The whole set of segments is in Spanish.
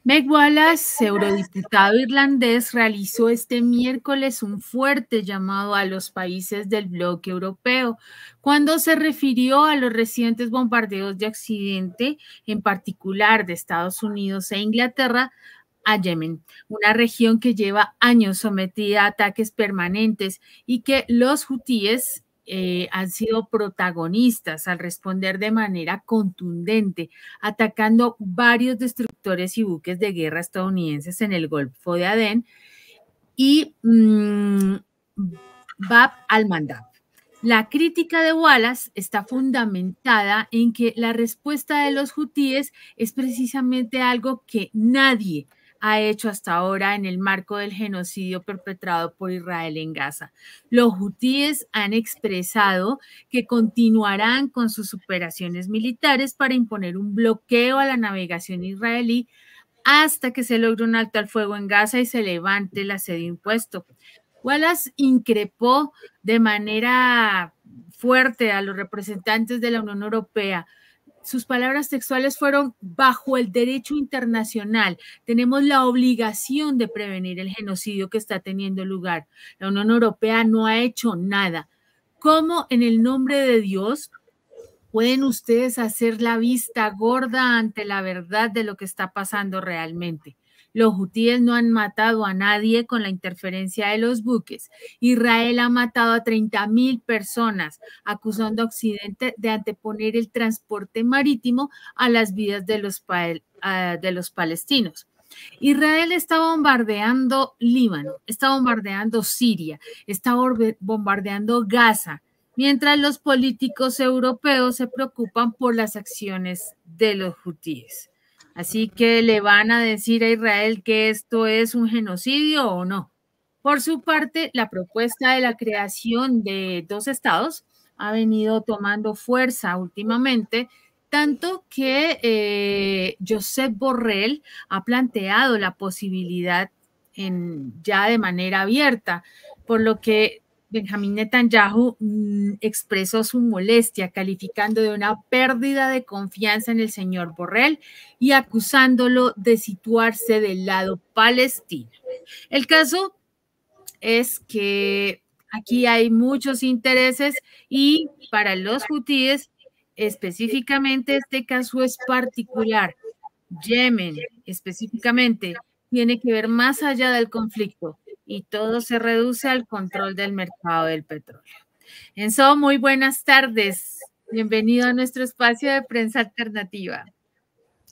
Meg Wallace, eurodiputado irlandés, realizó este miércoles un fuerte llamado a los países del bloque europeo cuando se refirió a los recientes bombardeos de Occidente, en particular de Estados Unidos e Inglaterra, a Yemen, una región que lleva años sometida a ataques permanentes y que los hutíes han sido protagonistas al responder de manera contundente, atacando varios destructores y buques de guerra estadounidenses en el Golfo de Adén y Bab al-Mandab. La crítica de Wallace está fundamentada en que la respuesta de los hutíes es precisamente algo que nadie ha hecho hasta ahora en el marco del genocidio perpetrado por Israel en Gaza. Los hutíes han expresado que continuarán con sus operaciones militares para imponer un bloqueo a la navegación israelí hasta que se logre un alto al fuego en Gaza y se levante el asedio impuesto. Wallace increpó de manera fuerte a los representantes de la Unión Europea. Sus palabras textuales fueron: bajo el derecho internacional, tenemos la obligación de prevenir el genocidio que está teniendo lugar. La Unión Europea no ha hecho nada. ¿Cómo en el nombre de Dios pueden ustedes hacer la vista gorda ante la verdad de lo que está pasando realmente? Los hutíes no han matado a nadie con la interferencia de los buques. Israel ha matado a 30,000 personas, acusando a Occidente de anteponer el transporte marítimo a las vidas de los palestinos. Israel está bombardeando Líbano, está bombardeando Siria, está bombardeando Gaza, mientras los políticos europeos se preocupan por las acciones de los hutíes. Así que le van a decir a Israel que esto es un genocidio o no. Por su parte, la propuesta de la creación de dos estados ha venido tomando fuerza últimamente, tanto que Josep Borrell ha planteado la posibilidad ya de manera abierta, por lo que Benjamín Netanyahu expresó su molestia, calificando de una pérdida de confianza en el señor Borrell y acusándolo de situarse del lado palestino. El caso es que aquí hay muchos intereses y para los hutíes, específicamente este caso es particular. Yemen, específicamente, tiene que ver más allá del conflicto y todo se reduce al control del mercado del petróleo. Enzo, muy buenas tardes. Bienvenido a nuestro espacio de prensa alternativa.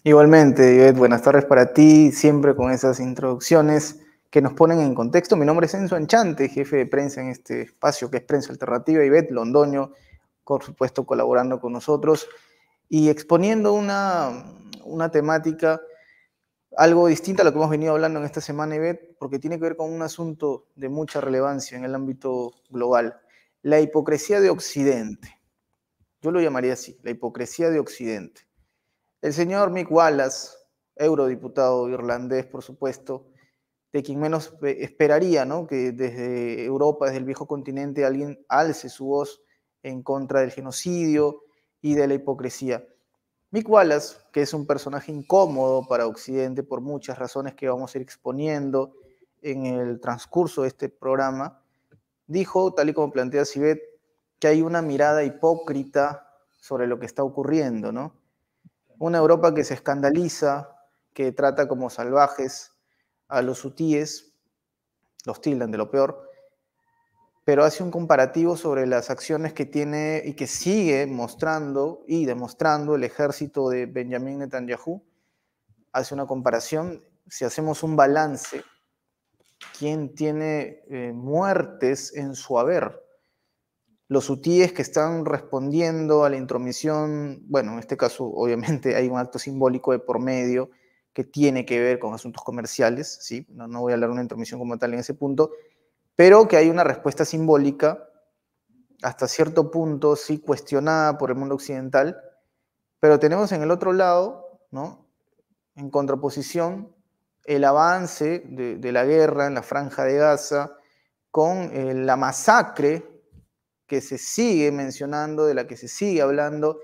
Igualmente, Ivette, buenas tardes para ti, siempre con esas introducciones que nos ponen en contexto. Mi nombre es Enzo Anchante, jefe de prensa en este espacio que es Prensa Alternativa. Ivette Londoño, por supuesto, colaborando con nosotros y exponiendo una temática algo distinta a lo que hemos venido hablando en esta semana, Ivette, porque tiene que ver con un asunto de mucha relevancia en el ámbito global: la hipocresía de Occidente. Yo lo llamaría así, la hipocresía de Occidente. El señor Mick Wallace, eurodiputado irlandés, por supuesto, de quien menos esperaría, ¿no?, que desde Europa, desde el viejo continente, alguien alce su voz en contra del genocidio y de la hipocresía. Mick Wallace, que es un personaje incómodo para Occidente por muchas razones que vamos a ir exponiendo en el transcurso de este programa, dijo, tal y como plantea Ivette, que hay una mirada hipócrita sobre lo que está ocurriendo, ¿no? Una Europa que se escandaliza, que trata como salvajes a los hutíes, los tildan de lo peor, pero hace un comparativo sobre las acciones que tiene y que sigue mostrando y demostrando el ejército de Benjamín Netanyahu. Hace una comparación, si hacemos un balance, ¿quién tiene muertes en su haber? Los hutíes que están respondiendo a la intromisión, bueno, en este caso obviamente hay un acto simbólico de por medio que tiene que ver con asuntos comerciales, ¿sí? No voy a hablar de una intromisión como tal en ese punto, pero que hay una respuesta simbólica hasta cierto punto, sí, cuestionada por el mundo occidental, pero tenemos en el otro lado, ¿no?, en contraposición, el avance de la guerra en la Franja de Gaza con la masacre que se sigue mencionando, de la que se sigue hablando,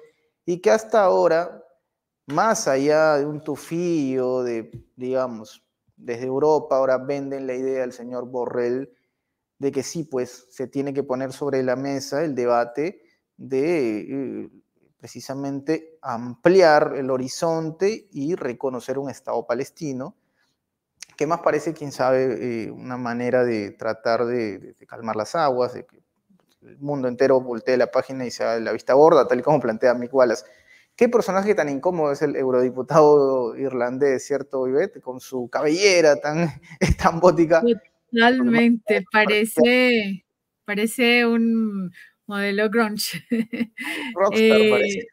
y que hasta ahora más allá de un tufillo, digamos, desde Europa ahora venden la idea del señor Borrell de que sí, pues se tiene que poner sobre la mesa el debate de precisamente ampliar el horizonte y reconocer un Estado palestino, que más parece, quién sabe, una manera de tratar de calmar las aguas, de que el mundo entero voltee la página y sea de la vista gorda, tal y como plantea Mick Wallace. ¿Qué personaje tan incómodo es el eurodiputado irlandés, cierto, Ivette? Con su cabellera tan estambótica. Totalmente, parece un modelo grunge. Rockstar, parece.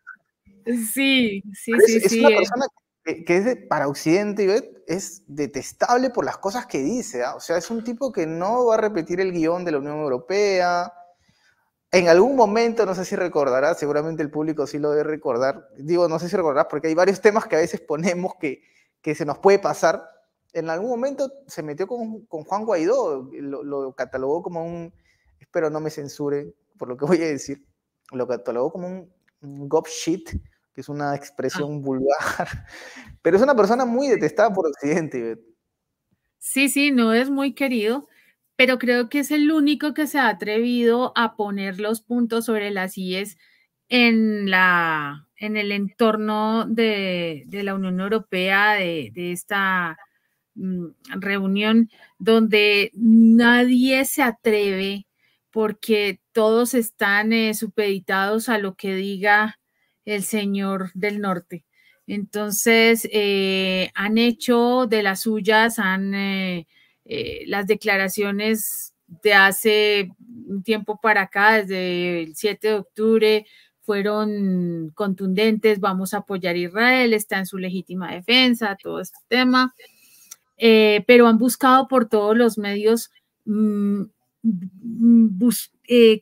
Sí, sí, Pero sí, es una sí. persona que es para Occidente, Ivette, es detestable por las cosas que dice. ¿Ah? O sea, es un tipo que no va a repetir el guión de la Unión Europea. En algún momento, no sé si recordarás, seguramente el público sí lo debe recordar. Digo, no sé si recordarás, porque hay varios temas que a veces ponemos que se nos puede pasar. En algún momento se metió con Juan Guaidó, lo catalogó como un, espero no me censuren por lo que voy a decir, lo catalogó como un gob shit, que es una Ah, expresión vulgar, pero es una persona muy detestada por Occidente. sí, sí, no es muy querido, pero creo que es el único que se ha atrevido a poner los puntos sobre las IES en el entorno de la Unión Europea, de esta reunión donde nadie se atreve porque todos están supeditados a lo que diga el señor del norte. Entonces, han hecho de las suyas, las declaraciones de hace un tiempo para acá, desde el 7 de octubre, fueron contundentes, vamos a apoyar a Israel, está en su legítima defensa, todo este tema, pero han buscado por todos los medios,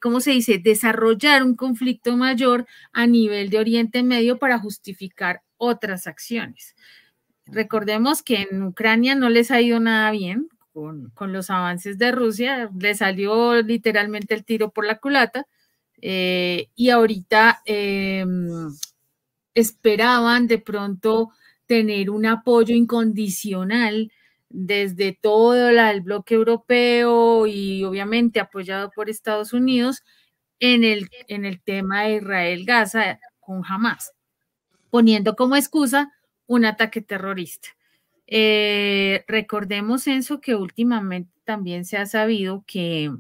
¿cómo se dice?, desarrollar un conflicto mayor a nivel de Oriente Medio para justificar otras acciones. Recordemos que en Ucrania no les ha ido nada bien con los avances de Rusia, le salió literalmente el tiro por la culata, y ahorita esperaban de pronto tener un apoyo incondicional desde todo el bloque europeo y obviamente apoyado por Estados Unidos en el tema de Israel-Gaza con Hamas, poniendo como excusa un ataque terrorista. Recordemos, Enzo, que últimamente también se ha sabido que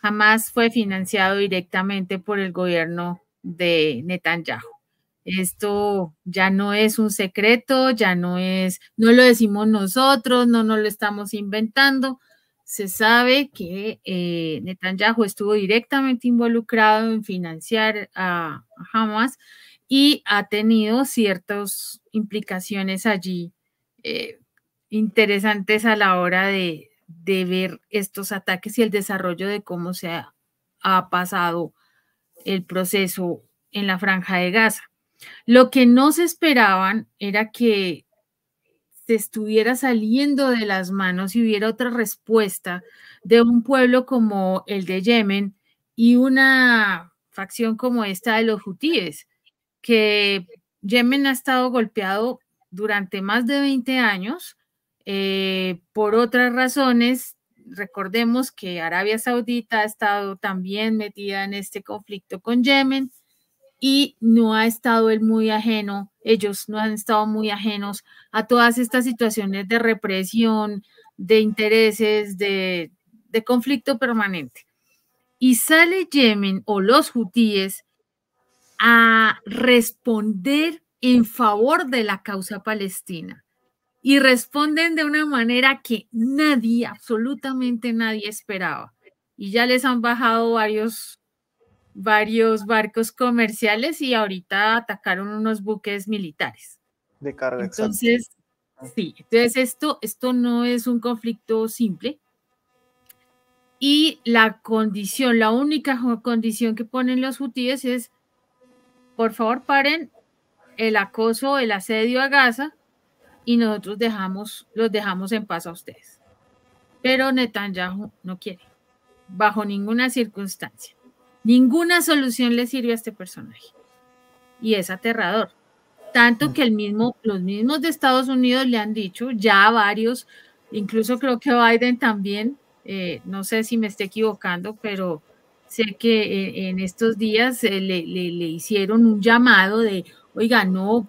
Hamas fue financiado directamente por el gobierno de Netanyahu. Esto ya no es un secreto, no lo decimos nosotros, no nos lo estamos inventando. Se sabe que Netanyahu estuvo directamente involucrado en financiar a Hamas y ha tenido ciertas implicaciones allí eh, interesantes a la hora de ver estos ataques y el desarrollo de cómo ha pasado el proceso en la Franja de Gaza. Lo que no se esperaban era que se estuviera saliendo de las manos y hubiera otra respuesta de un pueblo como el de Yemen y una facción como esta de los hutíes, que Yemen ha estado golpeado durante más de 20 años por otras razones. Recordemos que Arabia Saudita ha estado también metida en este conflicto con Yemen y no ha estado él muy ajeno, ellos no han estado muy ajenos a todas estas situaciones de represión, de intereses, de conflicto permanente. Y sale Yemen o los hutíes a responder en favor de la causa palestina. Y responden de una manera que nadie, absolutamente nadie esperaba. Y ya les han bajado varios barcos comerciales y ahorita atacaron unos buques militares. De carga, exacto. Entonces, sí, entonces esto no es un conflicto simple. Y la única condición que ponen los hutíes es, por favor, paren el acoso, el asedio a Gaza y nosotros los dejamos en paz a ustedes. Pero Netanyahu no quiere, bajo ninguna circunstancia. Ninguna solución le sirve a este personaje. Y es aterrador. Tanto que los mismos de Estados Unidos le han dicho, ya varios, incluso creo que Biden también, no sé si me esté equivocando, pero sé que en estos días le hicieron un llamado de, oiga, no,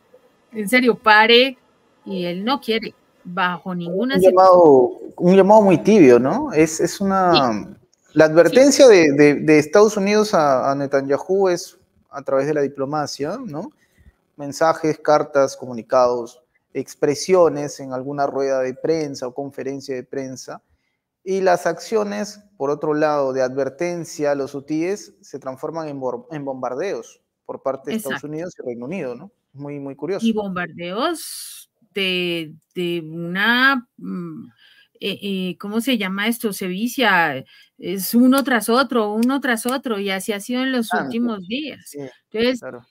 en serio, pare, y él no quiere, bajo ninguna circunstancia. Un llamado muy tibio, ¿no? Sí, La sí, advertencia de Estados Unidos a Netanyahu es a través de la diplomacia, ¿no? Mensajes, cartas, comunicados, expresiones en alguna rueda de prensa o conferencia de prensa. Y las acciones, por otro lado, de advertencia a los hutíes se transforman en bombardeos por parte de Estados exacto. Unidos y Reino Unido, ¿no? Muy, muy Y curioso. bombardeos de una, ¿cómo se llama esto? Sevicia, es uno tras otro, y así ha sido en los últimos días. Sí, Entonces, claro.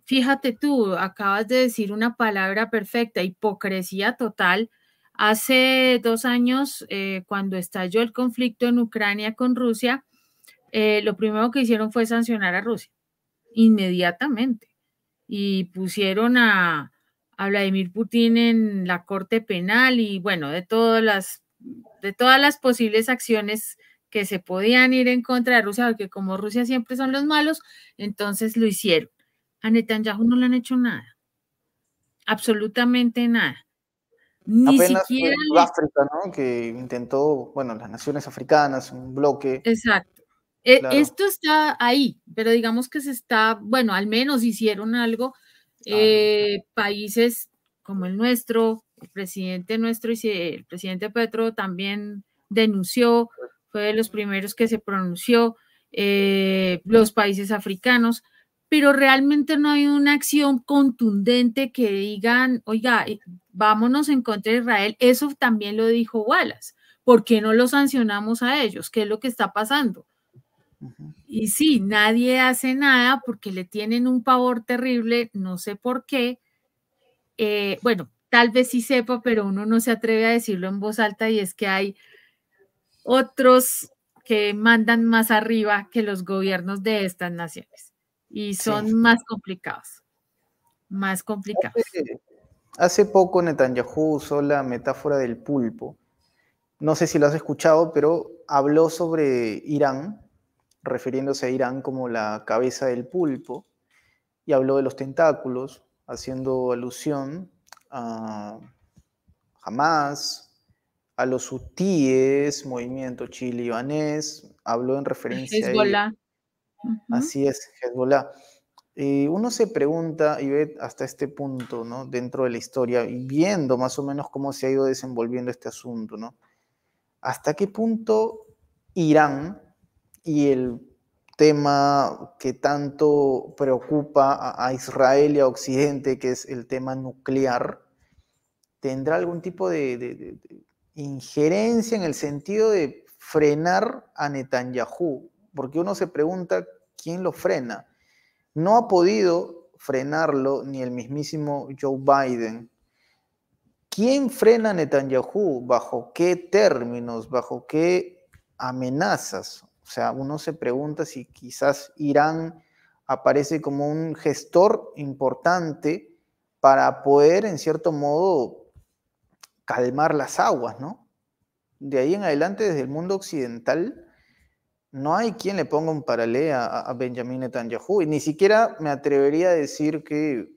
fíjate tú, acabas de decir una palabra perfecta, hipocresía total. Hace 2 años, cuando estalló el conflicto en Ucrania con Rusia, lo primero que hicieron fue sancionar a Rusia, inmediatamente, y pusieron a Vladimir Putin en la Corte Penal y bueno, de todas las posibles acciones que se podían ir en contra de Rusia, porque como Rusia siempre son los malos, entonces lo hicieron. A Netanyahu no le han hecho nada, absolutamente nada. Ni Apenas fue siquiera le... Sudáfrica, ¿no? Que intentó, bueno, las naciones africanas, un bloque, Exacto. claro. Esto está ahí, pero digamos que se está, bueno, al menos hicieron algo. Algo. Países como el nuestro, el presidente nuestro y el presidente Petro también denunció, fue de los primeros que se pronunció, los países africanos, pero realmente no hay una acción contundente que digan, oiga, vámonos en contra de Israel. Eso también lo dijo Wallace. ¿Por qué no los sancionamos a ellos? ¿Qué es lo que está pasando? Ujú. Y sí, nadie hace nada porque le tienen un pavor terrible, no sé por qué. Bueno, tal vez sí sepa, pero uno no se atreve a decirlo en voz alta y es que hay otros que mandan más arriba que los gobiernos de estas naciones y Sí. son más complicados, más complicados. Hace poco Netanyahu usó la metáfora del pulpo. No sé si lo has escuchado, pero habló sobre Irán, refiriéndose a Irán como la cabeza del pulpo, y habló de los tentáculos, haciendo alusión a Hamas, a los hutíes, movimiento chile-libanés, habló en referencia a ello. Hezbollah. Ujú. Así es, Hezbollah. Uno se pregunta, y ve hasta este punto, ¿no? Dentro de la historia, y viendo más o menos cómo se ha ido desenvolviendo este asunto, ¿no? ¿Hasta qué punto Irán y el tema que tanto preocupa a Israel y a Occidente, que es el tema nuclear, tendrá algún tipo de injerencia en el sentido de frenar a Netanyahu? Porque uno se pregunta quién lo frena. No ha podido frenarlo ni el mismísimo Joe Biden. ¿Quién frena a Netanyahu? ¿Bajo qué términos? ¿Bajo qué amenazas? O sea, uno se pregunta si quizás Irán aparece como un gestor importante para poder, en cierto modo, calmar las aguas, ¿no? De ahí en adelante, desde el mundo occidental, no hay quien le ponga un paralelo a Benjamin Netanyahu. Y ni siquiera me atrevería a decir que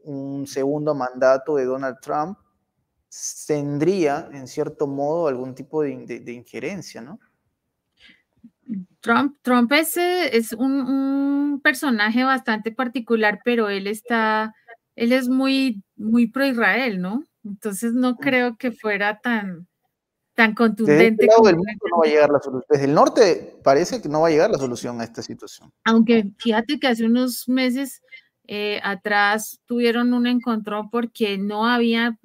un segundo mandato de Donald Trump tendría, en cierto modo, algún tipo de injerencia, ¿no? Trump es un personaje bastante particular, pero él es muy, muy pro Israel, ¿no? Entonces no creo que fuera tan Desde este contundente lado del como mundo no va a llegar la solución. Desde el norte parece que no va a llegar la solución a esta situación, ¿no? aunque fíjate que hace unos meses atrás tuvieron un encontrón porque no había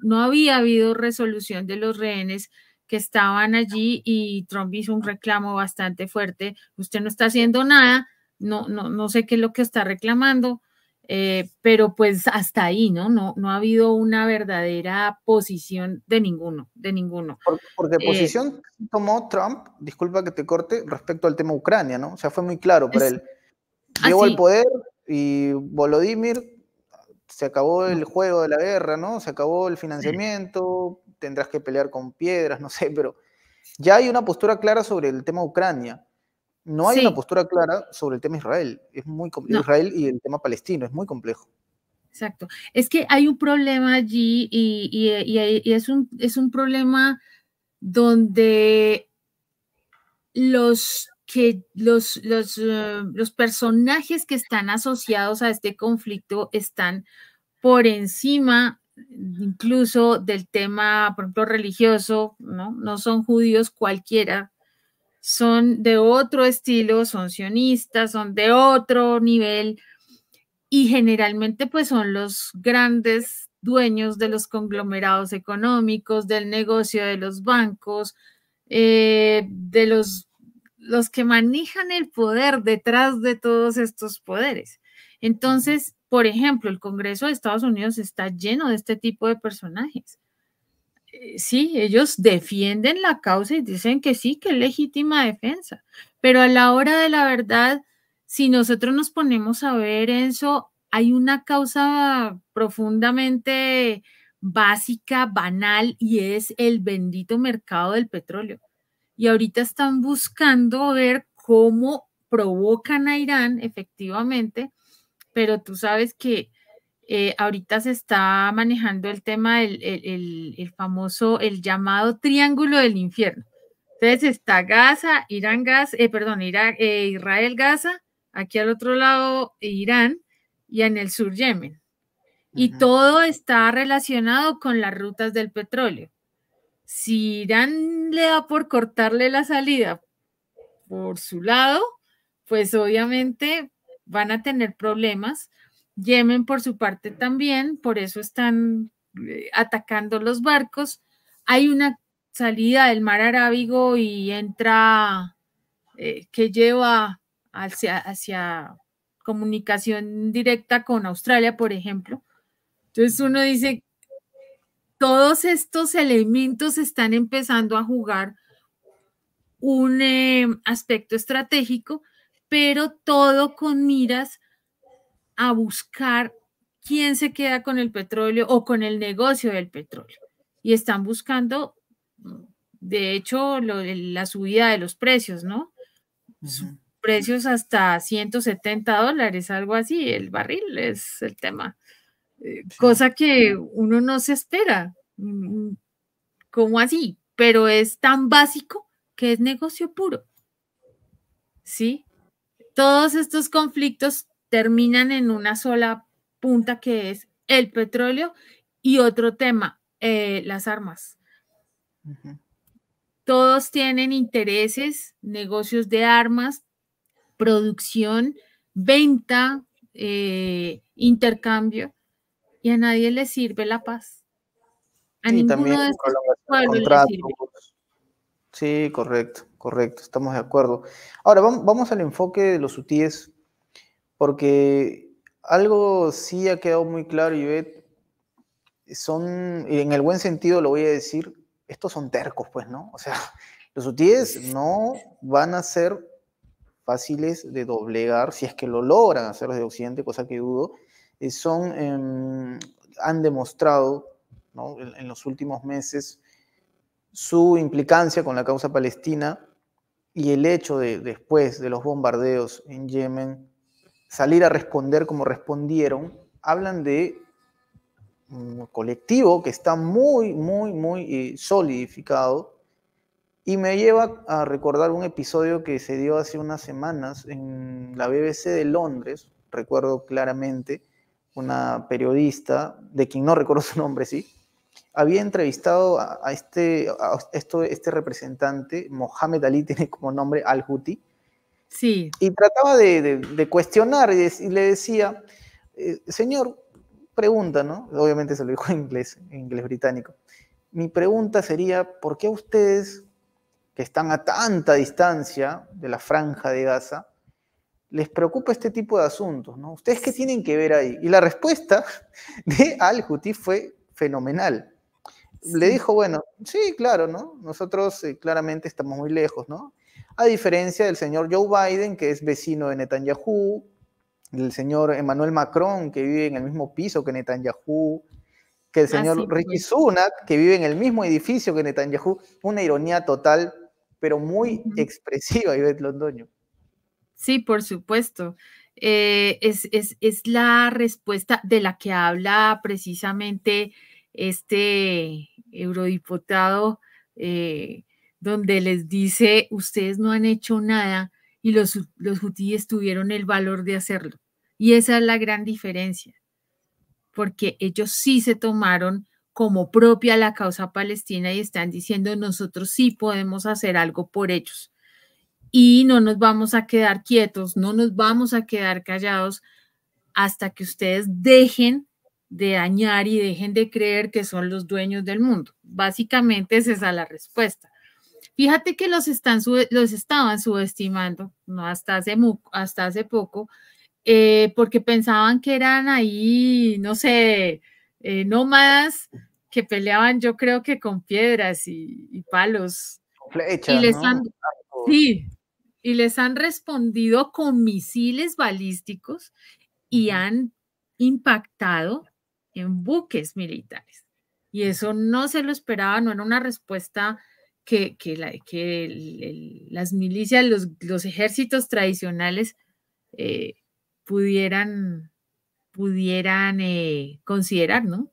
habido resolución de los rehenes que estaban allí y Trump hizo un reclamo bastante fuerte. Usted no está haciendo nada, no sé qué es lo que está reclamando, pero pues hasta ahí, ¿no? No ha habido una verdadera posición de ninguno, de ninguno. Porque Eh, posición tomó Trump, disculpa que te corte, respecto al tema Ucrania, ¿no? O sea, fue muy claro para es él. Llegó al así, poder y Volodymyr se acabó el juego de la guerra, ¿no? Se acabó el financiamiento, tendrás que pelear con piedras, no sé, pero ya hay una postura clara sobre el tema Ucrania. No hay una Sí, postura clara sobre el tema Israel. Es muy no, Israel y el tema palestino, es muy complejo. exacto. Es que hay un problema allí y es un problema donde los personajes que están asociados a este conflicto están por encima incluso del tema, por ejemplo, religioso, ¿no? No son judíos cualquiera, son de otro estilo, son sionistas, son de otro nivel y generalmente pues son los grandes dueños de los conglomerados económicos, del negocio de los bancos, de los que manejan el poder detrás de todos estos poderes. Entonces, por ejemplo, el Congreso de Estados Unidos está lleno de este tipo de personajes. Sí, ellos defienden la causa y dicen que sí, que es legítima defensa, pero a la hora de la verdad, si nosotros nos ponemos a ver eso, hay una causa profundamente básica, banal, y es el bendito mercado del petróleo. Y ahorita están buscando ver cómo provocan a Irán efectivamente, pero tú sabes que ahorita se está manejando el tema el famoso, el llamado triángulo del infierno. Entonces está Gaza, Irán, Gaza, perdón, Israel, Gaza, aquí al otro lado Irán y en el sur Yemen. Y todo está relacionado con las rutas del petróleo. Si Irán le da por cortarle la salida por su lado, pues obviamente van a tener problemas. Yemen por su parte también, por eso están atacando los barcos. Hay una salida del mar Arábigo y entra que lleva hacia comunicación directa con Australia, por ejemplo. Entonces uno dice, todos estos elementos están empezando a jugar un aspecto estratégico, pero todo con miras a buscar quién se queda con el petróleo o con el negocio del petróleo. Y están buscando, de hecho, la subida de los precios, ¿no? Precios hasta $170, algo así, el barril es el tema. Cosa que uno no se espera. ¿Cómo así? Pero es tan básico que es negocio puro. ¿Sí? Todos estos conflictos terminan en una sola punta que es el petróleo y otro tema, las armas. Todos tienen intereses, negocios de armas, producción, venta, intercambio, y a nadie le sirve la paz. A Y también ninguno de estos prolongación de pueblos le sirve. contratos. Sí, correcto, correcto, estamos de acuerdo. Ahora, vamos al enfoque de los hutíes, porque algo sí ha quedado muy claro, Ivette, son, en el buen sentido lo voy a decir, estos son tercos, pues, ¿no? O sea, los hutíes no van a ser fáciles de doblegar, si es que lo logran hacer desde Occidente, cosa que dudo, han demostrado, ¿no?, en los últimos meses su implicancia con la causa palestina y el hecho de, después de los bombardeos en Yemen, salir a responder como respondieron, hablan de un colectivo que está muy, muy, muy solidificado y me lleva a recordar un episodio que se dio hace unas semanas en la BBC de Londres, recuerdo claramente, una periodista, de quien no recuerdo su nombre, sí, había entrevistado este representante, Mohamed Ali tiene como nombre Al-Houthi, Sí. y trataba de cuestionar y le decía, señor, pregunta, ¿no? Obviamente se lo dijo en inglés británico. Mi pregunta sería, ¿por qué ustedes, que están a tanta distancia de la franja de Gaza, les preocupa este tipo de asuntos, ¿no? ¿Ustedes qué tienen que ver ahí? Y la respuesta de Al-Houthi fue fenomenal. Le Sí. dijo, bueno, sí, claro, ¿no? Nosotros claramente estamos muy lejos, ¿no? A diferencia del señor Joe Biden, que es vecino de Netanyahu, del señor Emmanuel Macron, que vive en el mismo piso que Netanyahu, que el señor Así Rishi pues. Sunak, que vive en el mismo edificio que Netanyahu. Una ironía total, pero muy Ujú. expresiva, Ivette Londoño. Sí, por supuesto. Es la respuesta de la que habla precisamente este eurodiputado, eh, donde les dice, ustedes no han hecho nada y los hutíes tuvieron el valor de hacerlo. Y esa es la gran diferencia, porque ellos sí se tomaron como propia la causa palestina y están diciendo, nosotros sí podemos hacer algo por ellos y no nos vamos a quedar quietos, no nos vamos a quedar callados hasta que ustedes dejen de dañar y dejen de creer que son los dueños del mundo. Básicamente es esa la respuesta. Fíjate que los estaban subestimando, no hasta hace poco, porque pensaban que eran ahí, no sé, nómadas que peleaban, yo creo que con piedras y palos. Y Flechas, les ¿no? han, sí, y les han respondido con misiles balísticos y han impactado en buques militares. Y eso no se lo esperaba, no era una respuesta que las milicias, los ejércitos tradicionales eh, pudieran, pudieran considerar, ¿no?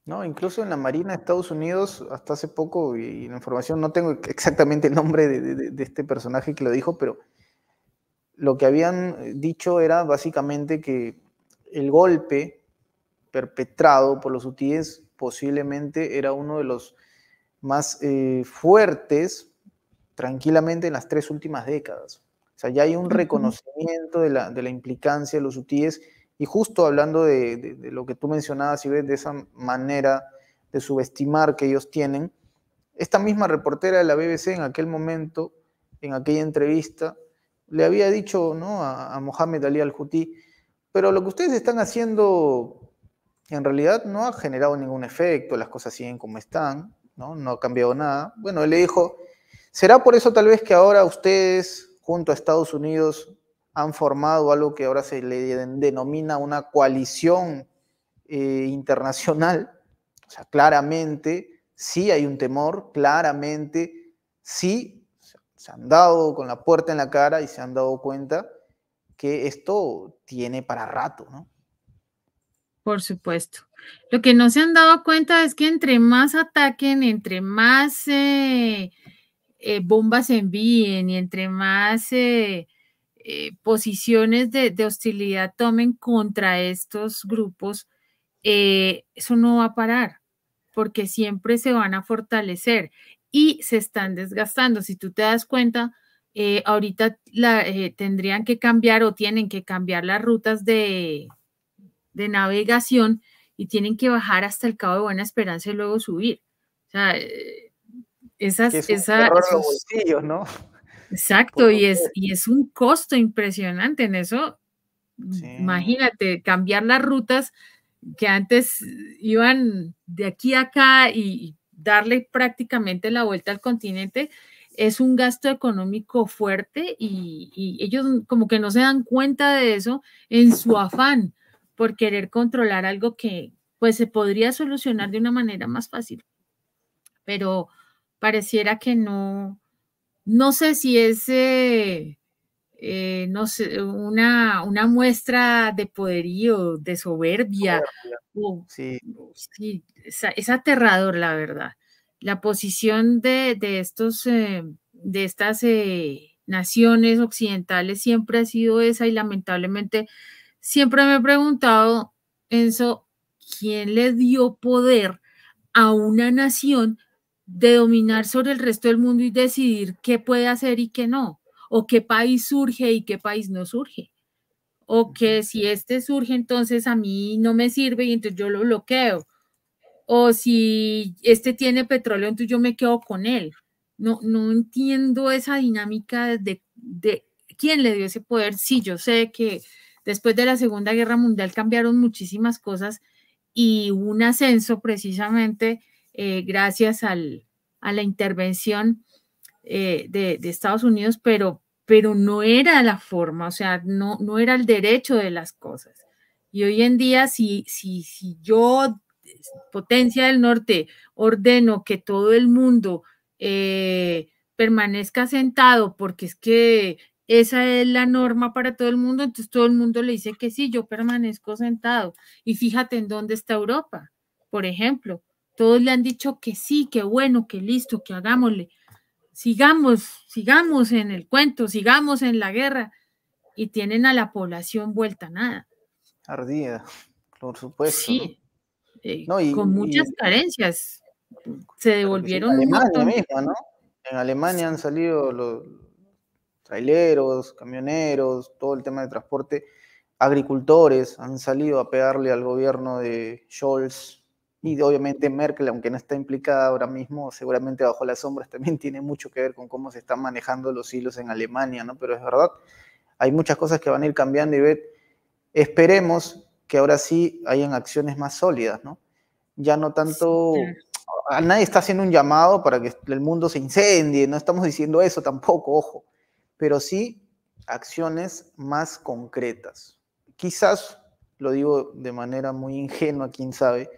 No, incluso en la Marina de Estados Unidos, hasta hace poco, y la información, no tengo exactamente el nombre de este personaje que lo dijo, pero lo que habían dicho era básicamente que el golpe perpetrado por los hutíes posiblemente era uno de los más fuertes tranquilamente en las 3 últimas décadas. O sea, ya hay un Ujú. reconocimiento de la implicancia de los hutíes y justo hablando de lo que tú mencionabas, y ves de esa manera de subestimar que ellos tienen, esta misma reportera de la BBC en aquel momento, en aquella entrevista, le había dicho, ¿no?, a Mohamed Ali al-Houthi, pero lo que ustedes están haciendo en realidad no ha generado ningún efecto, las cosas siguen como están, ¿no? No ha cambiado nada. Bueno, él le dijo, ¿será por eso tal vez que ahora ustedes, junto a Estados Unidos, han formado algo que ahora se le denomina una coalición internacional? O sea, claramente sí hay un temor, claramente sí se han dado con la puerta en la cara y se han dado cuenta que esto tiene para rato, ¿no? Por supuesto. Lo que no se han dado cuenta es que entre más ataquen, entre más bombas envíen y entre más posiciones de hostilidad tomen contra estos grupos, eso no va a parar, porque siempre se van a fortalecer y se están desgastando. Si tú te das cuenta, ahorita tendrían que cambiar o tienen que cambiar las rutas de navegación y tienen que bajar hasta el Cabo de Buena Esperanza y luego subir. O sea, Que es un terror a los esos, bolsillos, ¿no? Por exacto, supuesto. y es un costo impresionante en eso. Sí. Imagínate, cambiar las rutas que antes iban de aquí a acá y darle prácticamente la vuelta al continente, es un gasto económico fuerte y ellos como que no se dan cuenta de eso en su afán por querer controlar algo que pues se podría solucionar de una manera más fácil, pero pareciera que no, no sé si es no sé, una muestra de poderío, de soberbia, Soberbia. o Sí. sí, es aterrador, la verdad. La posición de estas naciones occidentales siempre ha sido esa y lamentablemente siempre me he preguntado, Enzo, ¿quién le dio poder a una nación de dominar sobre el resto del mundo y decidir qué puede hacer y qué no? O qué país surge y qué país no surge. O Ujú. que si este surge, entonces a mí no me sirve y entonces yo lo bloqueo. O si este tiene petróleo, entonces yo me quedo con él. No, no entiendo esa dinámica de quién le dio ese poder. Sí, yo sé que después de la Segunda Guerra Mundial cambiaron muchísimas cosas y hubo un ascenso precisamente gracias a la intervención de Estados Unidos, pero pero no era la forma, o sea, no era el derecho de las cosas. Y hoy en día, si yo, Potencia del Norte, ordeno que todo el mundo permanezca sentado porque es que esa es la norma para todo el mundo, entonces todo el mundo le dice que sí, yo permanezco sentado. Y fíjate en dónde está Europa, por ejemplo. Todos le han dicho que sí, que bueno, que listo, que hagámosle. Sigamos en el cuento, sigamos en la guerra y tienen a la población vuelta a nada. Ardida, por supuesto, ¿no? Sí, No, con muchas carencias. Se claro que sí, devolvieron un Alemania montón. misma, ¿no? En Alemania han salido los traileros, camioneros, todo el tema de transporte, agricultores han salido a pegarle al gobierno de Scholz y obviamente Merkel, aunque no está implicada ahora mismo, seguramente bajo las sombras también tiene mucho que ver con cómo se están manejando los hilos en Alemania, ¿no? Pero es verdad, hay muchas cosas que van a ir cambiando y esperemos que ahora sí hayan acciones más sólidas, ¿no? Ya no Sí, claro. tanto, a nadie está haciendo un llamado para que el mundo se incendie, no estamos diciendo eso tampoco, ojo, pero sí acciones más concretas. Quizás, lo digo de manera muy ingenua, quién sabe,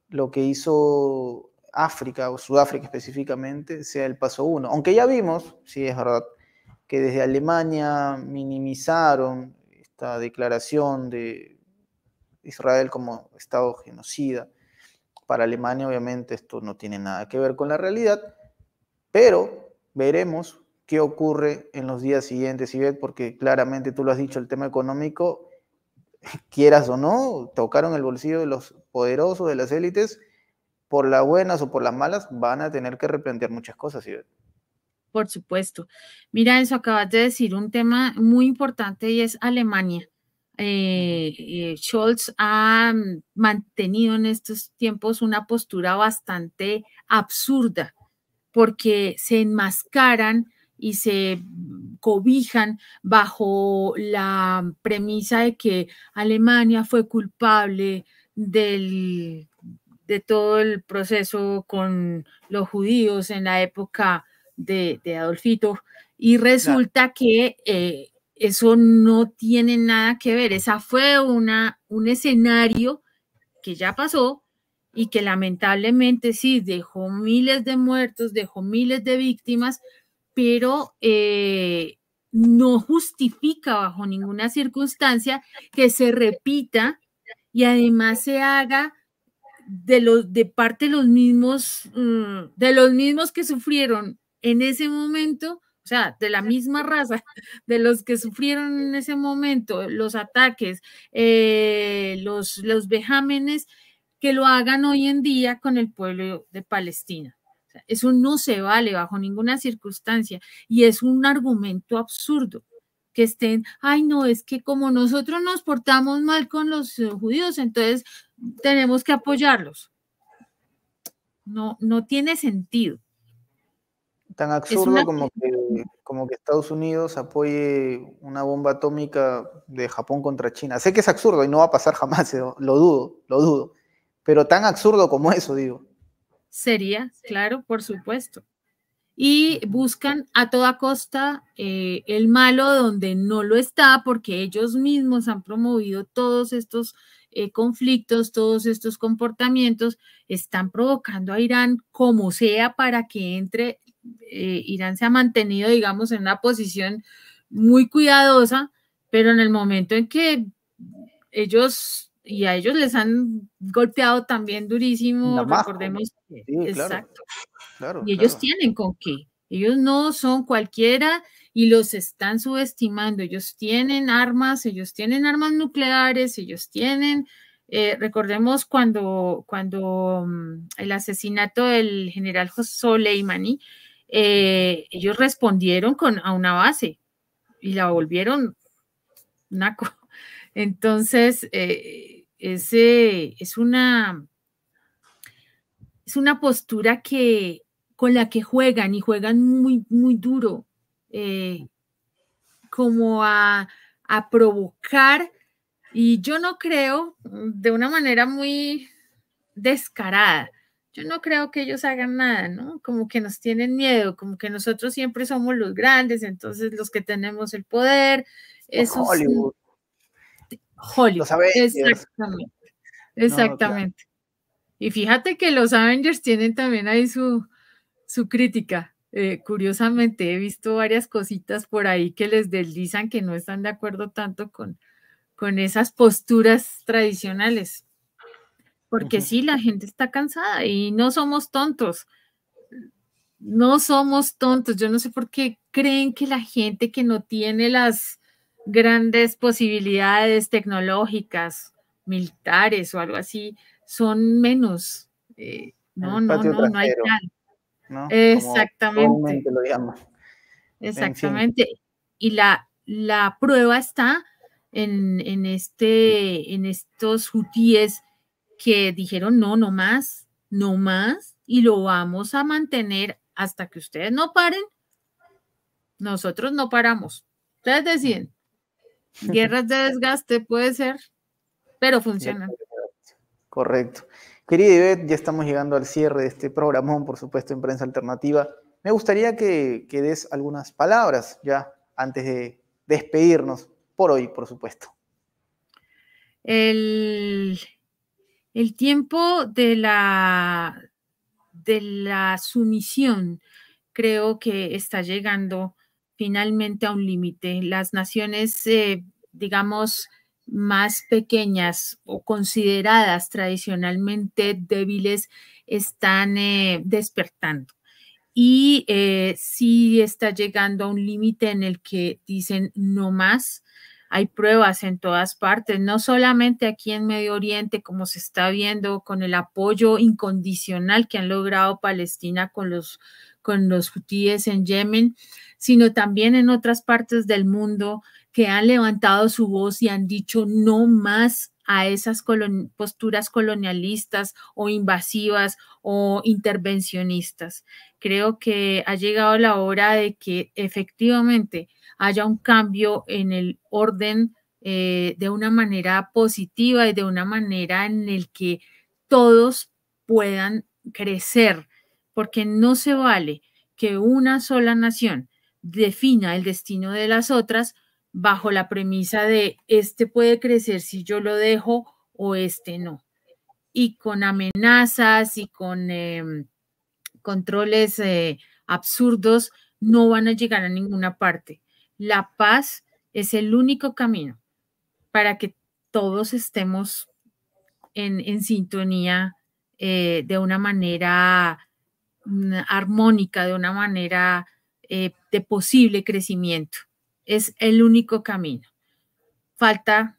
lo que hizo África o Sudáfrica específicamente sea el paso uno. Aunque ya vimos, sí es verdad, que desde Alemania minimizaron esta declaración de Israel como Estado genocida. Para Alemania obviamente esto no tiene nada que ver con la realidad, pero veremos qué ocurre en los días siguientes, Ivette, porque claramente tú lo has dicho, el tema económico, quieras o no, tocaron el bolsillo de los poderosos, de las élites, por las buenas o por las malas, van a tener que replantear muchas cosas, Ivette. Por supuesto. Mira, eso acabas de decir un tema muy importante y es Alemania. Scholz ha mantenido en estos tiempos una postura bastante absurda porque se enmascaran y se cobijan bajo la premisa de que Alemania fue culpable de todo el proceso con los judíos en la época de Adolfito, y Claro. resulta que eso no tiene nada que ver, esa fue un escenario que ya pasó y que lamentablemente sí dejó miles de muertos, dejó miles de víctimas, pero no justifica bajo ninguna circunstancia que se repita y además se haga de parte de los mismos que sufrieron en ese momento, o sea, de la misma raza, de los que sufrieron en ese momento los ataques, los vejámenes, que lo hagan hoy en día con el pueblo de Palestina. O sea, eso no se vale bajo ninguna circunstancia y es un argumento absurdo que estén, ay no, es que como nosotros nos portamos mal con los judíos, entonces tenemos que apoyarlos. No tiene sentido. Tan Es absurdo una, como que Estados Unidos apoye una bomba atómica de Japón contra China. Sé que es absurdo y no va a pasar jamás, lo dudo. Pero tan absurdo como eso, digo. sería, claro, por supuesto. Y buscan a toda costa el malo donde no lo está, porque ellos mismos han promovido todos estos conflictos, todos estos comportamientos, están provocando a Irán como sea para que entre. Irán se ha mantenido, digamos, en una posición muy cuidadosa, pero en el momento en que ellos y a ellos les han golpeado también durísimo, Damasco. recordemos que, Sí, claro, exacto, claro, y ellos claro. tienen con qué. Ellos no son cualquiera y los están subestimando. Ellos tienen armas nucleares, ellos tienen, recordemos cuando el asesinato del general Soleimani, ellos respondieron a una base y la volvieron naco. Entonces, es una postura con la que juegan y juegan muy, muy duro, eh, como a provocar, y yo no creo de una manera muy descarada, yo no creo que ellos hagan nada, ¿no? Como que nos tienen miedo, como que nosotros siempre somos los grandes, entonces los que tenemos el poder, Por esos Hollywood, los Hollywood, Avengers, exactamente, no, claro. exactamente. Y fíjate que los Avengers tienen también ahí su crítica. Curiosamente, he visto varias cositas por ahí que les deslizan que no están de acuerdo tanto con esas posturas tradicionales. Porque Ujú. sí, la gente está cansada y no somos tontos. No somos tontos. Yo no sé por qué creen que la gente que no tiene las grandes posibilidades tecnológicas, militares o algo así, son menos. No, El no, patio no, no hay trasero, tal. ¿no? Como Exactamente, comúnmente lo llaman. En fin. exactamente. Y la prueba está en estos hutíes que dijeron no, no más, no más, y lo vamos a mantener hasta que ustedes no paren, nosotros no paramos. Ustedes deciden, guerras de desgaste puede ser, pero Ya- funcionan. Correcto. Querida Ivette, ya estamos llegando al cierre de este programón, por supuesto, en Prensa Alternativa. Me gustaría que des algunas palabras ya antes de despedirnos por hoy, por supuesto. El, el tiempo de la sumisión creo que está llegando finalmente a un límite. Las naciones, digamos, más pequeñas o consideradas tradicionalmente débiles están despertando. Y sí está llegando a un límite en el que dicen no más. Hay pruebas en todas partes, no solamente aquí en Medio Oriente, como se está viendo con el apoyo incondicional que han logrado Palestina con los hutíes en Yemen, sino también en otras partes del mundo que han levantado su voz y han dicho no más a esas posturas colonialistas o invasivas o intervencionistas. Creo que ha llegado la hora de que efectivamente haya un cambio en el orden de una manera positiva y de una manera en el que todos puedan crecer, porque no se vale que una sola nación defina el destino de las otras bajo la premisa de este puede crecer si yo lo dejo o este no. Y con amenazas y con controles absurdos no van a llegar a ninguna parte. La paz es el único camino para que todos estemos en sintonía de una manera armónica, de una manera de posible crecimiento. Es el único camino. Falta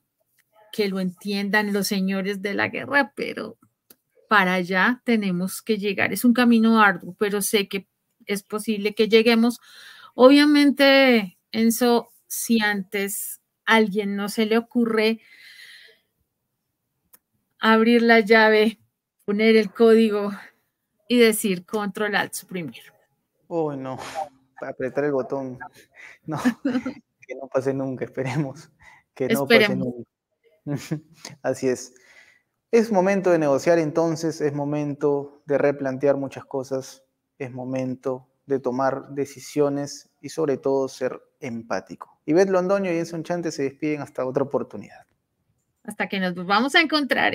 que lo entiendan los señores de la guerra, pero para allá tenemos que llegar. Es un camino arduo, pero sé que es posible que lleguemos. Obviamente, Enzo, si antes a alguien no se le ocurre abrir la llave, poner el código y decir control alt suprimir. Uy, no, para apretar el botón. No, que no pase nunca, esperemos que no pase Esperemos. nunca. Así es. Es momento de negociar entonces, es momento de replantear muchas cosas, es momento de tomar decisiones y sobre todo ser empático. Ivette Londoño y Enson Chante se despiden hasta otra oportunidad. Hasta que nos vamos a encontrar.